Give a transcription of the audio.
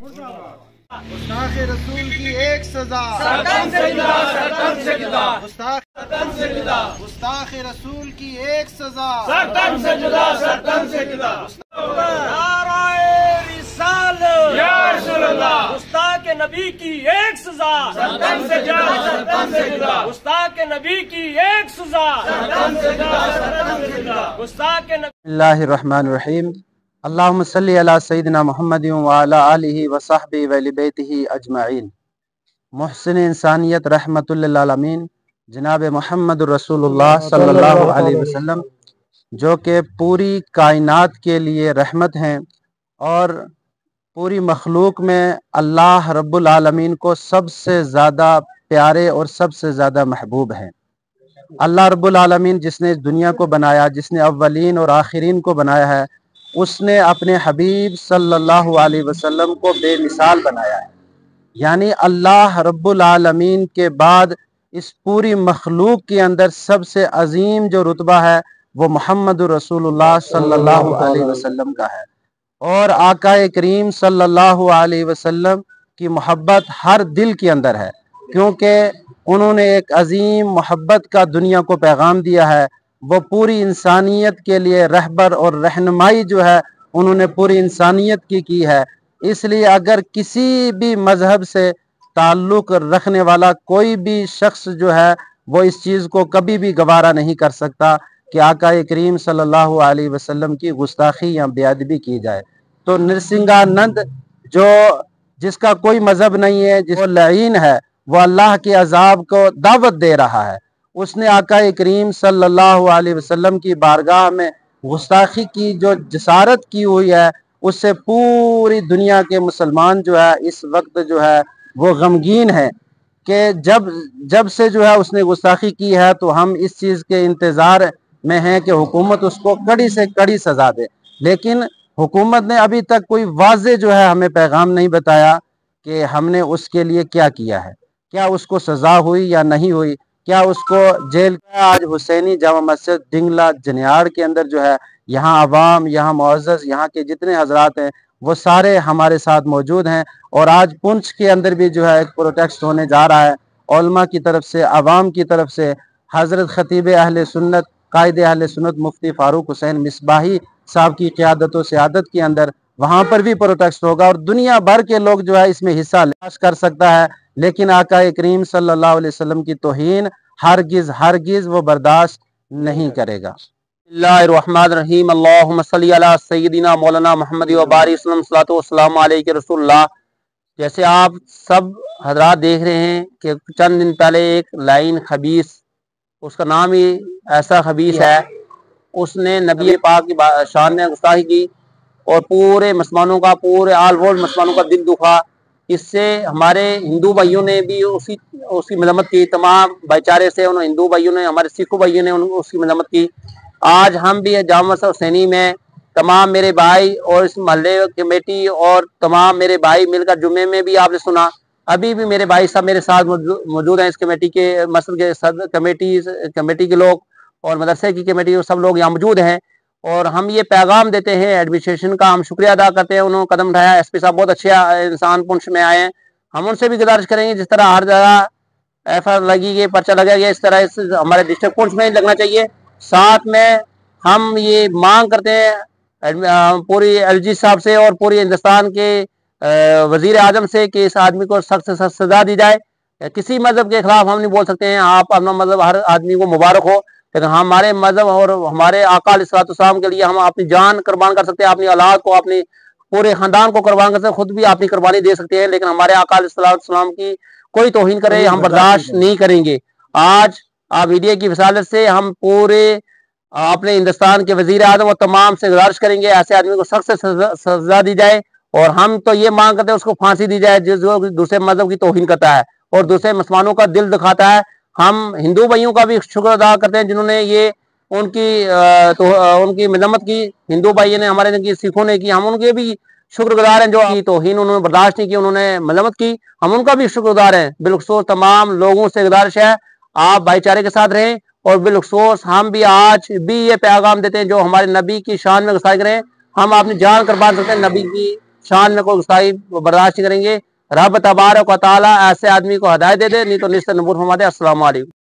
गुस्ताख रसूल की एक सजा, गुस्ताख रसूल की एक सजा, गुस्ताख नबी की एक सजा, गुस्ताख नबी की एक सजा, गुस्ताख बिस्मिल्लाहिर्रहमानिर्रहीम। अल्लाहुम्मा सल्ली अला सय्यिदिना मुहम्मद व अला आलिहि व सहबिहि व अहलि बैतिहि अजमईन। मुहसिन इंसानियत रहमतुल लिल आलमीन जनाब मुहम्मद रसूलुल्लाह सल्लल्लाहु अलैहि वसल्लम, जो कि पूरी कायनात के लिए रहमत हैं और पूरी मखलूक में अल्लाह रब्बुल आलमीन को सबसे ज़्यादा प्यारे और सबसे ज़्यादा महबूब हैं। अल्लाह रब्बुल आलमीन जिसने इस दुनिया को बनाया, जिसने अव्वलीन और आखिरीन को बनाया है, उसने अपने हबीब सल्लल्लाहु अलैहि वसल्लम को बेमिसाल बनाया है। यानी अल्लाह रब्बुल आलमीन के बाद इस पूरी मखलूक के अंदर सबसे अजीम जो रुतबा है वो मोहम्मद रसूलुल्लाह सल्लल्लाहु अलैहि वसल्लम का है। और आकाए करीम सल्लल्लाहु अलैहि वसल्लम की मोहब्बत हर दिल के अंदर है, क्योंकि उन्होंने एक अजीम मोहब्बत का दुनिया को पैगाम दिया है। वो पूरी इंसानियत के लिए रहबर और रहनुमाई जो है उन्होंने पूरी इंसानियत की है। इसलिए अगर किसी भी मज़हब से ताल्लुक़ रखने वाला कोई भी शख्स जो है वो इस चीज़ को कभी भी गवारा नहीं कर सकता कि आकाए करीम सल्लल्लाहु अलैहि वसल्लम की गुस्ताखी या बेअदबी की जाए। तो नृसिंगानंद जो जिसका कोई मज़हब नहीं है, जिसको लईन है, वो अल्लाह के अजाब को दावत दे रहा है। उसने आकाए करीम सल्लल्लाहु अलैहि वसल्लम की बारगाह में गुस्ताखी की जो जसारत की हुई है, उससे पूरी दुनिया के मुसलमान जो है इस वक्त जो है वो गमगीन है कि जब से जो है उसने गुस्ताखी की है, तो हम इस चीज़ के इंतज़ार में हैं कि हुकूमत उसको कड़ी से कड़ी सज़ा दे। लेकिन हुकूमत ने अभी तक कोई वाज़े जो है हमें पैगाम नहीं बताया कि हमने उसके लिए क्या किया है, क्या उसको सज़ा हुई या नहीं हुई, क्या उसको जेल। आज हुसैनी जामा मस्जिद डिंगला जनियाड़ के अंदर जो है, यहाँ अवाम, यहाँ मुअज़्ज़ज़, यहाँ के जितने हजरात हैं वो सारे हमारे साथ मौजूद हैं। और आज पुंछ के अंदर भी जो है एक प्रोटेस्ट होने जा रहा है उलमा की तरफ से, अवाम की तरफ से। हज़रत ख़तीब अहले सुन्नत, कायदे अहले सुन्नत मुफ्ती फ़ारूक हुसैन मिसबाही साहब की क़ियादत व सियादत के अंदर वहाँ पर भी प्रोटेस्ट होगा और दुनिया भर के लोग जो है इसमें हिस्सा कर सकता है। लेकिन आकाए करीम सल्लल्लाहु अलैहि वसल्लम की तौहीन हरगिज़ वो बर्दाश्त नहीं करेगा। बिस्मिल्लाहिर्रहमानिर्रहीम। अल्लाहुम्मा सल्ली अला सय्यिदिना मौलाना मुहम्मद व बारिक वसल्लम सल्लल्लाहु वस्सलामु अलैहि रसूलुल्लाह। जैसे आप सब हजरात देख रहे हैं कि चंद दिन पहले एक लाइन खबीस, उसका नाम ही ऐसा खबीस है, उसने नबी पाक की शान में गुस्ताखी की और पूरे मुसलमानों का, पूरे ऑल वर्ल्ड मुसलमानों का दिल दुखा। इससे हमारे हिंदू भाइयों ने भी उसकी मजम्मत की, तमाम भाईचारे से उन हिंदू भाइयों ने, हमारे सिख भाइयों ने उसकी मजम्मत की। आज हम भी जामा मस्जिद हुसैनी में तमाम मेरे भाई और इस महल्ले कमेटी और तमाम मेरे भाई मिलकर जुम्मे में भी आपने सुना, अभी भी मेरे भाई सब मेरे साथ मौजूद हैं। इस कमेटी के, मस्जिद के सदर कमेटी के लोग और मदरसे की कमेटी, सब लोग यहाँ मौजूद हैं। और हम ये पैगाम देते हैं एडमिनिस्ट्रेशन का, हम शुक्रिया अदा करते हैं, उन्होंने कदम उठाया। एसपी साहब बहुत अच्छे इंसान पुंछ में आए हैं। हम उनसे भी गुजारिश करेंगे जिस तरह हर जगह एफआईआर लगी गई, पर्चा लगा गया, इस तरह इस हमारे डिस्ट्रिक्ट पुंछ में लगना चाहिए। साथ में हम ये मांग करते हैं पूरी एलजी साहब से और पूरी हिंदुस्तान के वजीर आजम से कि इस आदमी को सख्त से सख्त सजा दी जाए। किसी मजहब के खिलाफ हम नहीं बोल सकते हैं, आप अपना मजहब, हर आदमी को मुबारक हो, लेकिन हमारे मजहब और हमारे आका अलैहिस्सलाम के लिए हम अपनी जान कुर्बान कर सकते हैं, अपनी औलाद को, अपनी पूरे खानदान को कुर्बान कर सकते हैं, खुद भी अपनी कुर्बानी दे सकते हैं। लेकिन हमारे आका अलैहिस्सलाम की कोई तौहीन करे हम बर्दाश्त नहीं करेंगे। आज आप मीडिया की वसालत से हम पूरे अपने हिंदुस्तान के वजीर आजम और तमाम से गुजारिश करेंगे ऐसे आदमी को सख्त से सजा दी जाए। और हम तो ये मांग करते हैं उसको फांसी दी जाए जो दूसरे मजहब की तौहीन करता है और दूसरे मुसलमानों का दिल दिखाता है। हम हिंदू भाइयों का भी शुक्र अदा करते हैं जिन्होंने ये उनकी मजम्मत की, हिंदू भाई ने, हमारे सिखों ने की, हम उनके भी शुक्रगुजार हैं। जो तौहीन उन्होंने बर्दाश्त नहीं की, उन्होंने मजम्मत की, हम उनका भी शुक्रगुजार हैं। बिलखसूस तमाम लोगों से गुजारिश है आप भाईचारे के साथ रहें। और बिलखसूस हम भी आज भी ये पैगाम देते हैं जो हमारे नबी की शान में गुस्ताखी करें, हम अपनी जान कुर्बान करते हैं नबी की شان میں کوئی گستاخی برداشت نہیں کریں گے۔ رب تبارک و تعالیٰ ایسے آدمی کو ہدایت دے دے، نہیں تو نصف نبور فرما دے۔ السلام علیکم۔